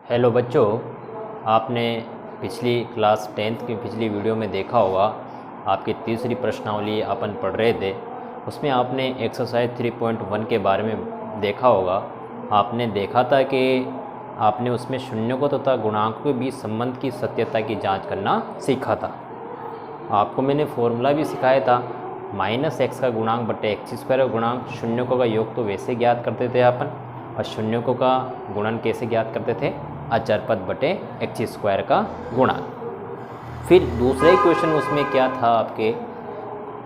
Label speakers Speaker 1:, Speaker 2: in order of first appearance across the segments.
Speaker 1: Hello बच्चों, आपने पिछली क्लास 10th की पिछली वीडियो में देखा होगा। आपकी तीसरी प्रश्नावली अपन पढ़ रहे थे, उसमें आपने एक्सरसाइज 3.1 के बारे में देखा होगा। आपने देखा था कि आपने उसमें शून्यों को तथा गुणांकों के बीच संबंध की सत्यता की जांच करना सीखा था। आपको मैंने फॉर्मूला भी सिखाया था, -x का गुणांक बटे x² का गुणांक। शून्यों का योग तो वैसे ज्ञात करते थे अपन, और शून्यों का गुणन कैसे ज्ञात करते थे? अचर पद बटे x² का गुणांक। फिर दूसरा ही क्वेश्चन उसमें क्या था,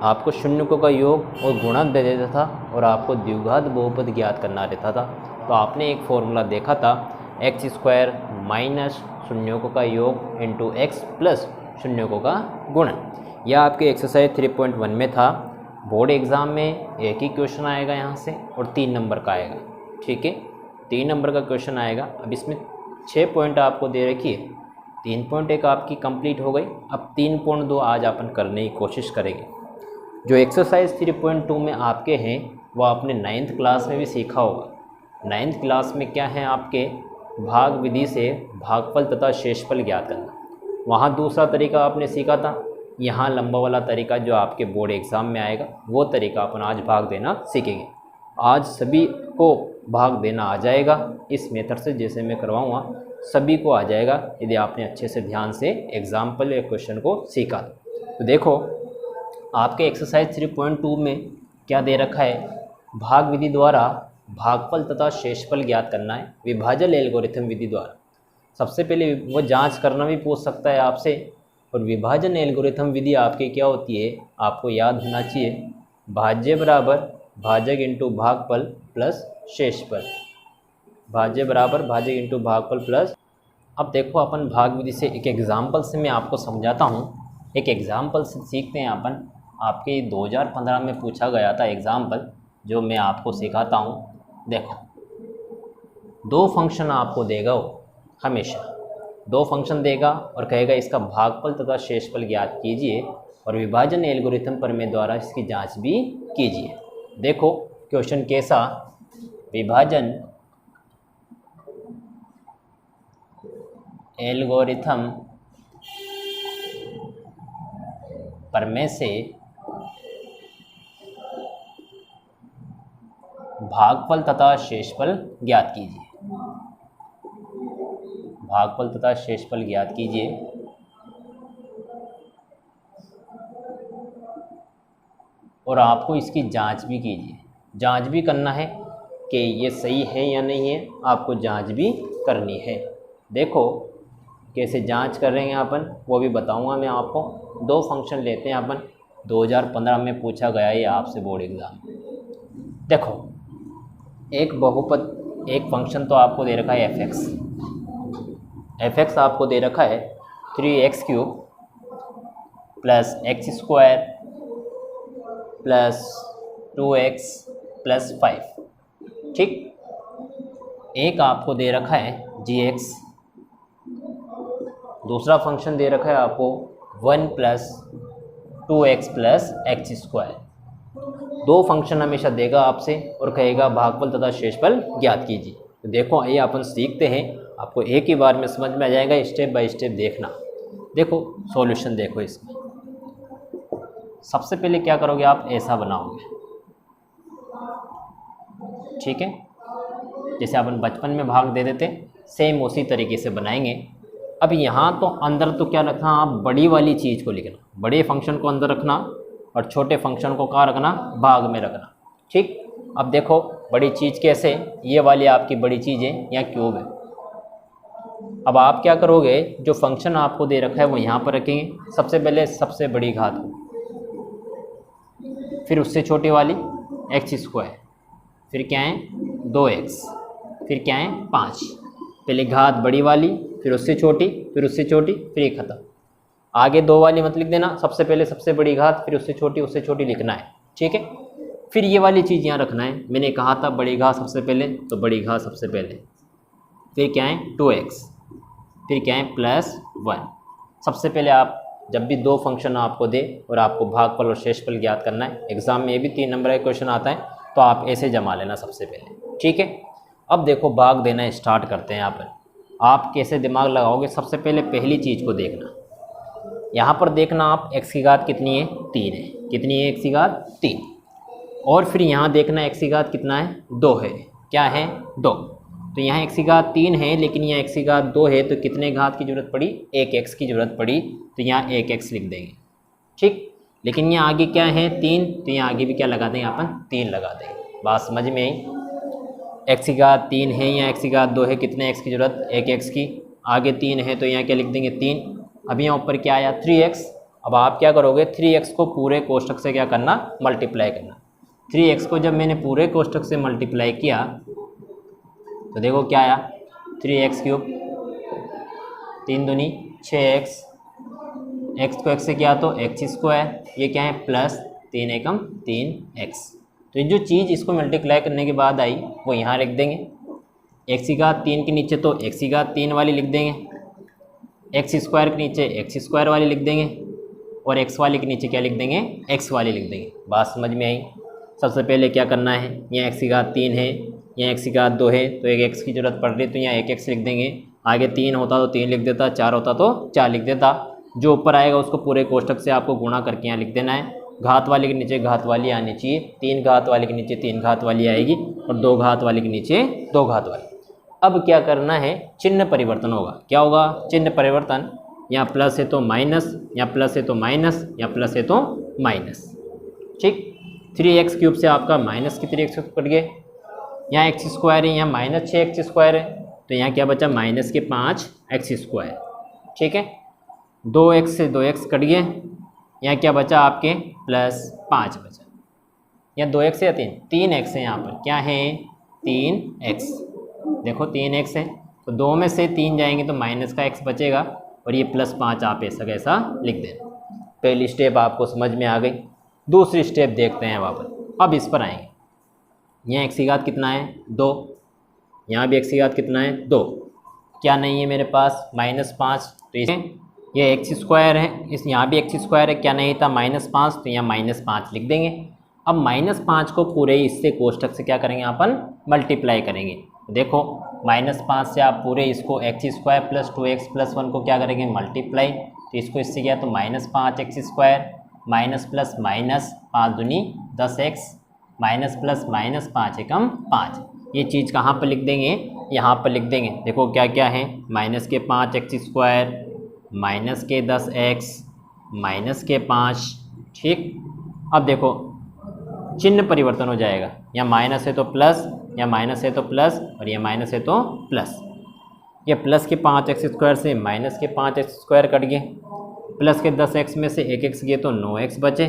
Speaker 1: आपको शून्यों का योग और गुणन दे देता था और आपको द्विघात बहुपद ज्ञात करना रहता था। तो आपने एक फॉर्मूला देखा था, x² माइनस शून्यों का योग इंटू x प्लस शून्यों का गुणन। यह आपके एक्सरसाइज 3.1 में था। बोर्ड एग्ज़ाम में एक ही क्वेश्चन आएगा यहाँ से और 3 नंबर का आएगा। ठीक है, 3 नंबर का क्वेश्चन आएगा। अब इसमें 6 पॉइंट आपको दे रखी है, 3.1 आपकी कंप्लीट हो गई। अब 3.2 आज अपन करने की कोशिश करेंगे। जो एक्सरसाइज 3.2 में आपके हैं वो आपने 9th क्लास में भी सीखा होगा। 9th क्लास में क्या है, आपके भाग विधि से भागफल तथा शेषफल ज्ञात करना। वहाँ दूसरा तरीका आपने सीखा था। यहाँ लंबा वाला तरीका जो आपके बोर्ड एग्ज़ाम में आएगा वो तरीका अपन आज भाग देना सीखेंगे। आज सभी को भाग देना आ जाएगा इस मेथड से, जैसे मैं करवाऊँगा सभी को आ जाएगा यदि आपने अच्छे से ध्यान से एग्जाम्पल या क्वेश्चन को सीखा। तो देखो आपके एक्सरसाइज 3.2 में क्या दे रखा है, भाग विधि द्वारा भागफल तथा शेषफल ज्ञात करना है विभाजन एल्गोरिथम विधि द्वारा। सबसे पहले वो जांच करना भी पूछ सकता है आपसे। और विभाजन एल्गोरिथम विधि आपके क्या होती है, आपको याद होना चाहिए, भाज्य बराबर भाजक इंटू भागफल प्लस शेषफल। भाज्य बराबर भाजक इंटू भागफल प्लस। अब देखो अपन भाग विधि से एक एग्जाम्पल से मैं आपको समझाता हूँ। एक एग्जाम्पल से सीखते हैं अपन। आपके 2015 में पूछा गया था एग्जाम्पल, जो मैं आपको सिखाता हूँ। देखो, 2 फंक्शन आपको देगा, वो हमेशा 2 फंक्शन देगा और कहेगा इसका भागफल तथा शेषफल ज्ञात कीजिए और विभाजन एल्गोरिथम प्रमेय द्वारा इसकी जांच भी कीजिए। देखो क्वेश्चन कैसा, विभाजन एल्गोरिथम प्रमेय से भागफल तथा शेषफल ज्ञात कीजिए। भागफल तथा शेषफल ज्ञात कीजिए। और आपको इसकी जांच भी कीजिए। जांच भी करना है कि ये सही है या नहीं है, आपको जांच भी करनी है। देखो कैसे जांच कर रहे हैं अपन, वो भी बताऊंगा मैं आपको। 2 फंक्शन लेते हैं अपन, 2015 में पूछा गया है आपसे बोर्ड एग्ज़ाम। देखो एक बहुपद, एक फंक्शन तो आपको दे रखा है fx आपको दे रखा है 3x³ plus x² plus 2x plus 5। ठीक, एक आपको दे रखा है gx, दूसरा फंक्शन दे रखा है आपको 1 plus 2x plus x²। 2 function हमेशा देगा आपसे और कहेगा भागफल तथा शेषफल ज्ञात कीजिए। तो देखो ये अपन सीखते हैं, आपको एक ही बार में समझ में आ जाएगा, स्टेप बाय स्टेप देखना। देखो सॉल्यूशन देखो इसका। सबसे पहले क्या करोगे, आप ऐसा बनाओगे। ठीक है, जैसे अपन बचपन में भाग दे देते सेम उसी तरीके से बनाएंगे। अब यहाँ तो अंदर तो क्या रखना, आप बड़ी वाली चीज़ को लिखना, बड़े फंक्शन को अंदर रखना और छोटे फंक्शन को कहाँ रखना, भाग में रखना। ठीक, अब देखो बड़ी चीज़ कैसे, ये वाली आपकी बड़ी चीज़ है, यहाँ क्यूब है। अब आप क्या करोगे, जो फंक्शन आपको दे रखा है वो यहाँ पर रखेंगे। सबसे पहले सबसे बड़ी घात को, फिर उससे छोटी वाली x², फिर क्या है 2x, फिर क्या है 5। पहले घात बड़ी वाली, फिर उससे छोटी, फिर उससे छोटी, फिर एक खत्म। आगे 2 वाली मत लिख देना, सबसे पहले सबसे बड़ी घात, फिर उससे छोटी लिखना है। ठीक है, फिर ये वाली चीज़ यहाँ रखना है। मैंने कहा था बड़ी घात सबसे पहले, तो बड़ी घात सबसे पहले, फिर क्या है 2x, फिर क्या है प्लस 1। सबसे पहले आप जब भी 2 फंक्शन आपको दे और आपको भागफल और शेषफल ज्ञात करना है, एग्जाम में ये भी 3 नंबर का क्वेश्चन आता है, तो आप ऐसे जमा लेना सबसे पहले। ठीक है, अब देखो भाग देना स्टार्ट करते हैं यहाँ पर। आप कैसे दिमाग लगाओगे, सबसे पहले पहली चीज़ को देखना, यहाँ पर देखना आप x की घात कितनी है, 3 है। कितनी है x की घात, 3। और फिर यहाँ देखना x की घात कितना है, 2 है। क्या है, 2। तो यहाँ x की घात 3 है लेकिन यहाँ x की घात 2 है, तो कितने घात की ज़रूरत पड़ी, एक x की ज़रूरत पड़ी, तो यहाँ एक x लिख देंगे। ठीक, लेकिन यहाँ आगे क्या है, 3, तो यहाँ आगे भी क्या लगा देंगे अपन, 3 लगा देंगे। बात समझ में आई। x की घात 3 है, यहाँ x की घात 2 है, कितने x की ज़रूरत, एक x की। आगे 3 है तो यहाँ क्या लिख देंगे, 3। अब यहाँ ऊपर क्या आया, 3x। अब आप क्या करोगे, 3x को पूरे कोष्ठक से क्या करना, मल्टीप्लाई करना। 3x को जब मैंने पूरे कोष्ठक से मल्टीप्लाई किया तो देखो क्या आया, 3x क्यूब, 3 दूनी 6x, x को x से किया तो x स्क्वायर, ये क्या है प्लस 3 एकम 3x। तो ये जो चीज़ इसको मल्टीप्लाई करने के बाद आई वो यहाँ लिख देंगे। x की घात 3 के नीचे तो x की घात 3 वाली लिख देंगे, x स्क्वायर के नीचे x स्क्वायर वाली लिख देंगे, और x वाले के नीचे क्या लिख देंगे, x वाली लिख देंगे। बात समझ में आई। सबसे पहले क्या करना है, यहाँ x की घात 3 है, यहाँ x की घात 2 है, तो एक x की ज़रूरत पड़ रही है तो यहाँ एक x लिख देंगे। आगे 3 होता तो 3 लिख देता, 4 होता तो 4 लिख देता। जो ऊपर आएगा उसको पूरे कोष्ठक से आपको गुणा करके यहाँ लिख देना है। घात वाले के नीचे घात वाली आनी चाहिए, 3 घात वाले के नीचे 3 घात वाली आएगी, और 2 घात वाले के नीचे 2 घात वाली। अब क्या करना है, चिन्ह परिवर्तन होगा। क्या होगा, चिन्ह परिवर्तन। यहाँ प्लस है तो माइनस, यहाँ प्लस है तो माइनस, यहाँ प्लस है तो माइनस। ठीक, 3x क्यूब से आपका माइनस की 3x कट गए। यहाँ x स्क्वायर है, यहाँ माइनस 6x स्क्वायर है, तो यहाँ क्या बचा, माइनस के 5x स्क्वायर। ठीक है, 2x से 2x कट गए, यहाँ क्या बचा आपके प्लस 5 बचा। यहाँ 2x या 3x है, यहाँ पर क्या है 3x। देखो 3x है तो 2 में से 3 जाएंगे तो माइनस का x बचेगा, और ये प्लस 5 आप ऐसा कैसा लिख देना। पहली स्टेप आपको समझ में आ गई। दूसरी स्टेप देखते हैं वहाँ पर। अब इस पर आएंगे, यहाँ x की घात कितना है, 2। यहाँ भी x की घात कितना है, 2। क्या नहीं है मेरे पास, -5, तो ये x स्क्वायर है, इस यहाँ भी x स्क्वायर है, क्या नहीं था -5, तो यहाँ -5 लिख देंगे। अब -5 को पूरे इससे कोष्ठक से क्या करेंगे, अपन मल्टीप्लाई करेंगे। देखो -5 से आप पूरे इसको x square plus 2x plus 1 को क्या करेंगे, मल्टीप्लाई। तो इसको इससे किया तो -5x square, minus plus minus 5 दूनी 10x, माइनस प्लस माइनस 5 एकम 5। ये चीज़ कहाँ पर लिख देंगे, यहाँ पर लिख देंगे। देखो क्या क्या है, माइनस के 5x स्क्वायर, माइनस के 10x, माइनस के 5। ठीक, अब देखो चिन्ह परिवर्तन हो जाएगा। यहाँ माइनस है तो प्लस, या माइनस है तो प्लस, और यह माइनस है तो प्लस। ये प्लस के 5x स्क्वायर से माइनस के 5x स्क्वायर कट गए, प्लस के 10x में से 1x गए तो 9x बचे,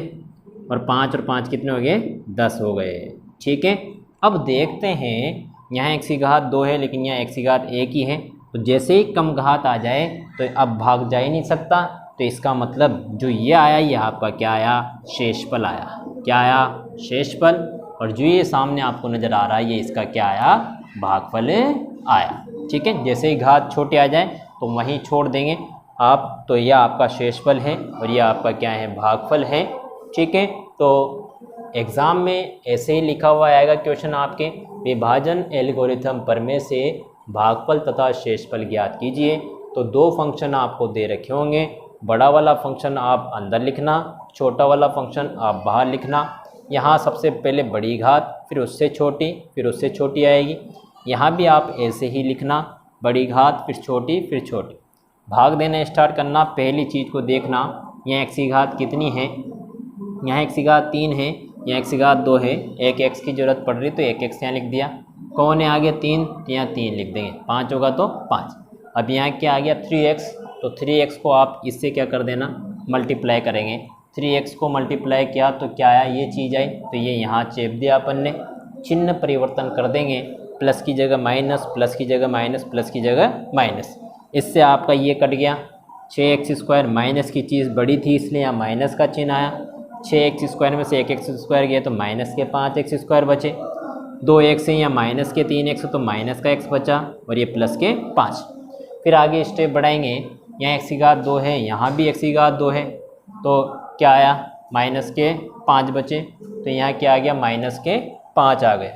Speaker 1: और 5 और 5 कितने हो गए, 10 हो गए। ठीक है, अब देखते हैं, यहाँ x की घात 2 है लेकिन यहाँ x की घात 1 ही है, तो जैसे ही कम घात आ जाए तो अब भाग जा ही नहीं सकता। तो इसका मतलब जो ये आया ये आपका क्या आया, शेषफल आया। क्या आया, शेषफल। और जो ये सामने आपको नज़र आ रहा है ये इसका क्या आया, भागफल आया। ठीक है, जैसे ही घात छोटे आ जाए तो वहीं छोड़ देंगे आप। तो यह आपका शेषफल है और यह आपका क्या है, भागफल है। ठीक है, तो एग्ज़ाम में ऐसे ही लिखा हुआ आएगा क्वेश्चन आपके, विभाजन एल्गोरिथम प्रमेय से भागफल तथा शेषफल ज्ञात कीजिए। तो 2 फंक्शन आपको दे रखे होंगे, बड़ा वाला फंक्शन आप अंदर लिखना, छोटा वाला फंक्शन आप बाहर लिखना। यहाँ सबसे पहले बड़ी घात, फिर उससे छोटी, फिर उससे छोटी आएगी। यहाँ भी आप ऐसे ही लिखना, बड़ी घात फिर छोटी। भाग देना स्टार्ट करना। पहली चीज़ को देखना, यहाँ x की घात कितनी है, यहाँ x की घात 3 है, यहाँ x की घात 2 है, एक x की ज़रूरत पड़ रही तो एक x यहाँ लिख दिया। कौन है आगे 3, तो यहाँ 3 लिख देंगे, 5 होगा तो 5। अब यहाँ क्या आ गया 3x, तो 3x को आप इससे क्या कर देना, मल्टीप्लाई करेंगे। 3x को मल्टीप्लाई किया तो क्या आया, ये चीज़ आई, तो ये यहाँ चेप दिया अपन ने। चिन्ह परिवर्तन कर देंगे, प्लस की जगह माइनस, प्लस की जगह माइनस, प्लस की जगह माइनस। इससे आपका ये कट गया। 6x स्क्वायर, माइनस की चीज़ बड़ी थी इसलिए यहाँ माइनस का चिन्ह आया। 6x स्क्वायर में से 1x स्क्वायर गया तो माइनस के 5x स्क्वायर बचे। 2x है यहाँ माइनस के 3x तो माइनस का x बचा, और ये प्लस के 5। फिर आगे स्टेप बढ़ाएंगे, यहाँ x की घात 2 है, यहाँ भी x की घात 2 है, तो क्या आया, माइनस के 5 बचे, तो यहाँ क्या आ गया, माइनस के 5 आ गए।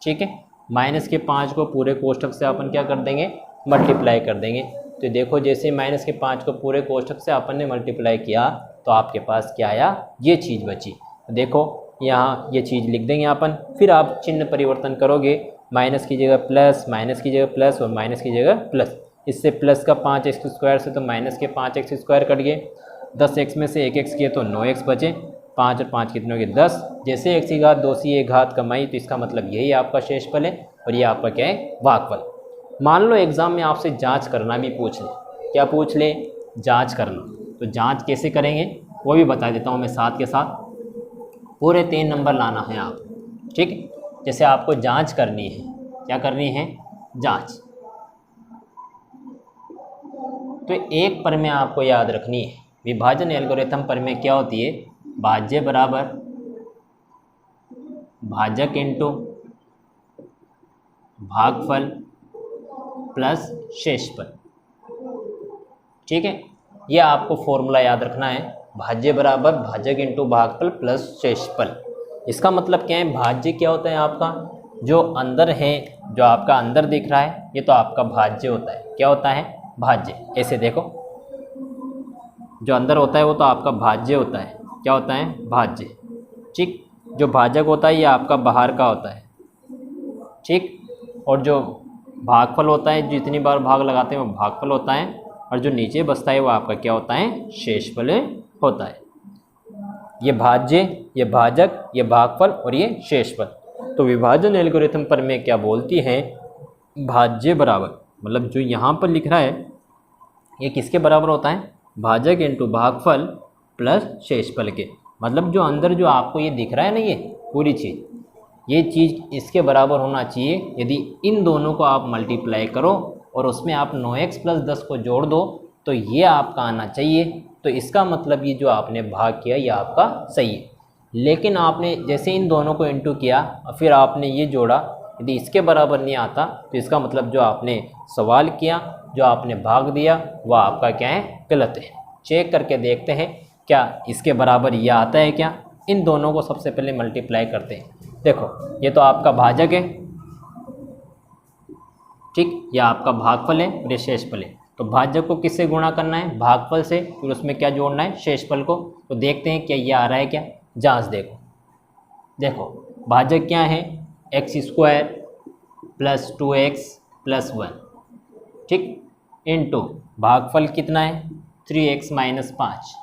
Speaker 1: ठीक है, माइनस के 5 को पूरे कोष्ठक से अपन क्या कर देंगे, मल्टीप्लाई कर देंगे। तो देखो जैसे माइनस के 5 को पूरे कोष्ठक से अपन ने मल्टीप्लाई किया तो आपके पास क्या आया, ये चीज़ बची। तो देखो यहाँ ये चीज़ लिख देंगे अपन, फिर आप चिन्ह परिवर्तन करोगे, माइनस की जगह प्लस, माइनस की जगह प्लस और माइनस की जगह प्लस। इससे प्लस का 5x² से तो माइनस के 5x² कट गए, 10x में से 1x किए तो 9x बचे, 5 और 5 कितने हो गए 10। जैसे x की घात 2 सी एक घात कमाई तो इसका मतलब यही आपका शेषफल है और ये आपका क्या है, भागफल। मान लो एग्ज़ाम में आपसे जांच करना भी पूछ ले, क्या पूछ ले, जांच करना। तो जांच कैसे करेंगे वो भी बता देता हूँ मैं साथ के साथ। पूरे 3 नंबर लाना है आप, ठीक। जैसे आपको जांच करनी है, क्या करनी है, जांच। तो एक प्रमेय आपको याद रखनी है, विभाजन एल्गोरिथम प्रमेय क्या होती है, भाज्य बराबर भाजक इंटू भागफल प्लस शेषफल, ठीक है। ये आपको फॉर्मूला याद रखना है, भाज्य बराबर भाजक इंटू भागफल प्लस शेषफल। इसका मतलब क्या है, भाज्य क्या होता है आपका, जो अंदर है, जो आपका अंदर दिख रहा है ये तो आपका भाज्य होता है। क्या होता है, भाज्य। ऐसे देखो, जो अंदर होता है वो तो आपका भाज्य होता है। क्या होता है, भाज्य, ठीक। जो भाजक होता है ये आपका बाहर का होता है, ठीक। और जो भागफल होता है, जितनी बार भाग लगाते हैं वो भागफल होता है, और जो नीचे बचता है वो आपका क्या होता है, शेषफल होता है। ये भाज्य, ये भाजक, ये भागफल और ये शेषफल। तो विभाजन एल्गोरिथम प्रमेय क्या बोलती है, भाज्य बराबर, मतलब जो यहाँ पर लिख रहा है ये किसके बराबर होता है, भाजक इंटू भागफल प्लस शेषफल के। मतलब जो अंदर जो आपको ये दिख रहा है ना, ये पूरी चीज़, ये चीज़ इसके बराबर होना चाहिए। यदि इन दोनों को आप मल्टीप्लाई करो और उसमें आप 9x + 10 को जोड़ दो तो ये आपका आना चाहिए। तो इसका मतलब ये जो आपने भाग किया ये आपका सही है। लेकिन आपने जैसे इन दोनों को इंटू किया और फिर आपने ये जोड़ा, यदि इसके बराबर नहीं आता तो इसका मतलब जो आपने सवाल किया, जो आपने भाग दिया, वह आपका क्या है, गलत है। चेक करके देखते हैं क्या इसके बराबर ये आता है क्या। इन दोनों को सबसे पहले मल्टीप्लाई करते हैं। देखो ये तो आपका भाजक है, ठीक, यह आपका भागफल है और ये शेषफल है। तो भाजक को किससे गुणा करना है, भागफल से, फिर उसमें क्या जोड़ना है, शेषफल को। तो देखते हैं क्या ये आ रहा है क्या, जांच देखो। देखो भाजक क्या है, x² + 2x + 1, ठीक, इंटू भागफल कितना है, 3x - 5,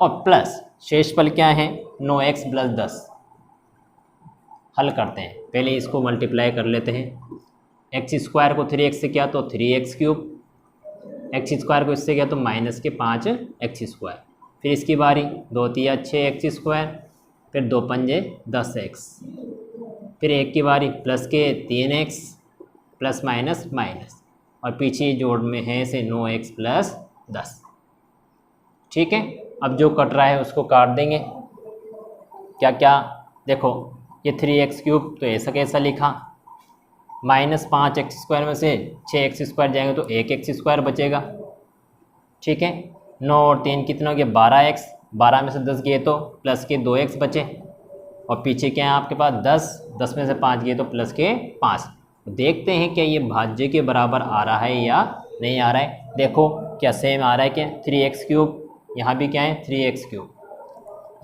Speaker 1: और प्लस शेषफल क्या है, 9x + 10। हल करते हैं, पहले इसको मल्टीप्लाई कर लेते हैं। x² को 3x से किया तो 3x³, x² को इससे किया तो -5x²। फिर इसकी बारी, 2 × 3 = 6x², फिर 2 × 5 = 10x, फिर एक की बारी प्लस के 3x प्लस माइनस माइनस, और पीछे जोड़ में है से 9x + 10, ठीक है। अब जो कट रहा है उसको काट देंगे। क्या क्या, देखो ये 3x³ तो ऐसा कैसा लिखा, -5x² में से 6x² जाएंगे तो 1x² बचेगा, ठीक है। 9 और 3 कितना हो गया, 12x, 12 में से 10 गए तो प्लस के 2x बचे, और पीछे क्या है आपके पास 10, 10 में से 5 गए तो प्लस के 5। देखते हैं क्या ये भाज्य के बराबर आ रहा है या नहीं आ रहा है। देखो क्या सेम आ रहा है क्या, 3x³, यहाँ भी क्या है 3x³,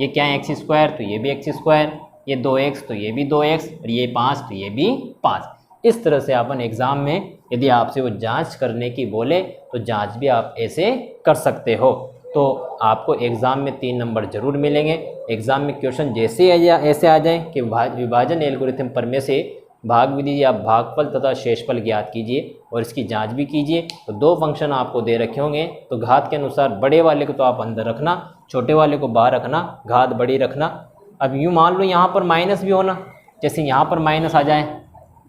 Speaker 1: ये क्या है x² तो ये भी x², ये 2x तो ये भी 2x, और ये 5 तो ये भी 5। इस तरह से अपन एग्ज़ाम में यदि आपसे वो जांच करने की बोले तो जांच भी आप ऐसे कर सकते हो। तो आपको एग्ज़ाम में 3 नंबर जरूर मिलेंगे। एग्ज़ाम में क्वेश्चन जैसे ऐसे आ जाए कि विभाजन एल्गोरिथम प्रमेय से भाग विधि या भागफल तथा शेषफल ज्ञात कीजिए और इसकी जांच भी कीजिए। तो 2 फंक्शन आपको दे रखे होंगे, तो घात के अनुसार बड़े वाले को तो आप अंदर रखना, छोटे वाले को बाहर रखना, घात बड़ी रखना। अब यूँ मान लो यहाँ पर माइनस भी होना, जैसे यहाँ पर माइनस आ जाए,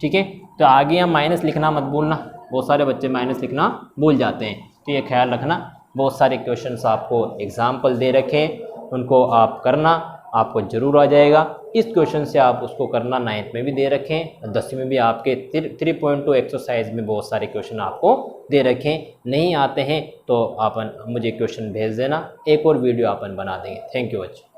Speaker 1: ठीक है, तो आगे यहाँ माइनस लिखना मत भूलना, बहुत सारे बच्चे माइनस लिखना भूल जाते हैं, तो ये ख्याल रखना। बहुत सारे क्वेश्चंस आपको एग्जाम्पल दे रखे हैं, उनको आप करना, आपको ज़रूर आ जाएगा। इस क्वेश्चन से आप उसको करना, 9th में भी दे रखे हैं, 10वीं में भी आपके 3.2 एक्सरसाइज में बहुत सारे क्वेश्चन आपको दे रखे हैं। नहीं आते हैं तो आप मुझे क्वेश्चन भेज देना, एक और वीडियो अपन बना देंगे। थैंक यू बच्चों।